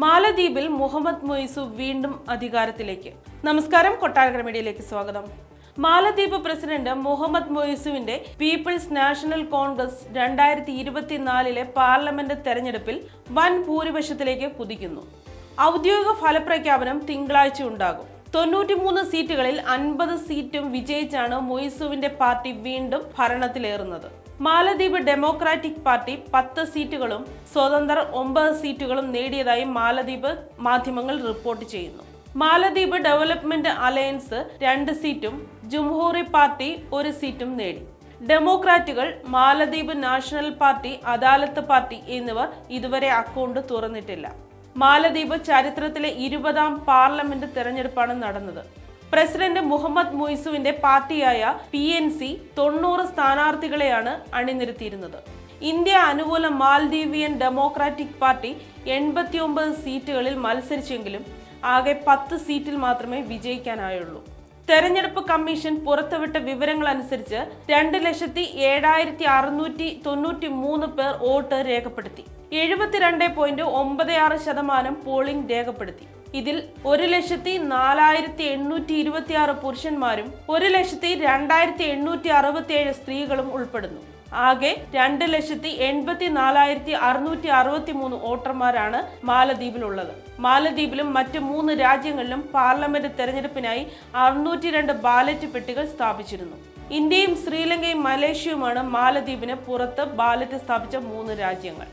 മാലദ്വീപിൽ മുഹമ്മദ് മൊയ്സു വീണ്ടും അധികാരത്തിലേക്ക്. നമസ്കാരം, കൊട്ടാരക്കര മീഡിയയിലേക്ക് സ്വാഗതം. മാലദ്വീപ് പ്രസിഡന്റ് മുഹമ്മദ് മൊയ്സുവിന്റെ പീപ്പിൾസ് നാഷണൽ കോൺഗ്രസ് 2024 പാർലമെന്റ് തെരഞ്ഞെടുപ്പിൽ വൻ ഭൂരിപക്ഷത്തിലേക്ക് കുതിക്കുന്നു. ഔദ്യോഗിക ഫലപ്രഖ്യാപനം തിങ്കളാഴ്ച ഉണ്ടാകും. 93 സീറ്റുകളിൽ 50 സീറ്റും വിജയിച്ചാണ് മൊയ്സുവിന്റെ പാർട്ടി വീണ്ടും ഭരണത്തിലേറുന്നത്. മാലദ്വീപ് ഡെമോക്രാറ്റിക് പാർട്ടി 10 സീറ്റുകളും സ്വതന്ത്രർ 9 സീറ്റുകളും നേടിയതായി മാലദ്വീപ് മാധ്യമങ്ങൾ റിപ്പോർട്ട് ചെയ്യുന്നു. മാലദ്വീപ് ഡെവലപ്മെന്റ് അലയൻസ് 2 സീറ്റും ജുംഹൂറി പാർട്ടി 1 സീറ്റും നേടി. ഡെമോക്രാറ്റുകൾ, മാലദ്വീപ് നാഷണൽ പാർട്ടി, അദാലത്ത് പാർട്ടി എന്നിവർ ഇതുവരെ അക്കൗണ്ട് തുറന്നിട്ടില്ല. മാലദ്വീപ് ചരിത്രത്തിലെ 20ാം പാർലമെന്റ് തെരഞ്ഞെടുപ്പാണ് നടന്നത്. പ്രസിഡന്റ് മുഹമ്മദ് മൊയ്സുവിന്റെ പാർട്ടിയായ PNC 90 സ്ഥാനാർത്ഥികളെയാണ് അണിനിരത്തിയിരുന്നത്. ഇന്ത്യ അനുകൂല മാൽദീവിയൻ ഡെമോക്രാറ്റിക് പാർട്ടി 89 സീറ്റുകളിൽ മത്സരിച്ചെങ്കിലും ആകെ 10 സീറ്റിൽ മാത്രമേ വിജയിക്കാനായുള്ളൂ. തെരഞ്ഞെടുപ്പ് കമ്മീഷൻ പുറത്തുവിട്ട വിവരങ്ങൾ അനുസരിച്ച് 2,07,693 പേർ വോട്ട് രേഖപ്പെടുത്തി. 72.96% പോളിംഗ് രേഖപ്പെടുത്തി. ഇതിൽ 1,04,826 പുരുഷന്മാരും 1,02,867 സ്ത്രീകളും ഉൾപ്പെടുന്നു. ആകെ 2,84,663 വോട്ടർമാരാണ് മാലദ്വീപിലുള്ളത്. മാലദ്വീപിലും മറ്റ് 3 രാജ്യങ്ങളിലും പാർലമെന്റ് തെരഞ്ഞെടുപ്പിനായി 602 ബാലറ്റ് പെട്ടികൾ സ്ഥാപിച്ചിരുന്നു. ഇന്ത്യയും ശ്രീലങ്കയും മലേഷ്യയുമാണ് മാലദ്വീപിന് പുറത്ത് ബാലറ്റ് സ്ഥാപിച്ച 3 രാജ്യങ്ങൾ.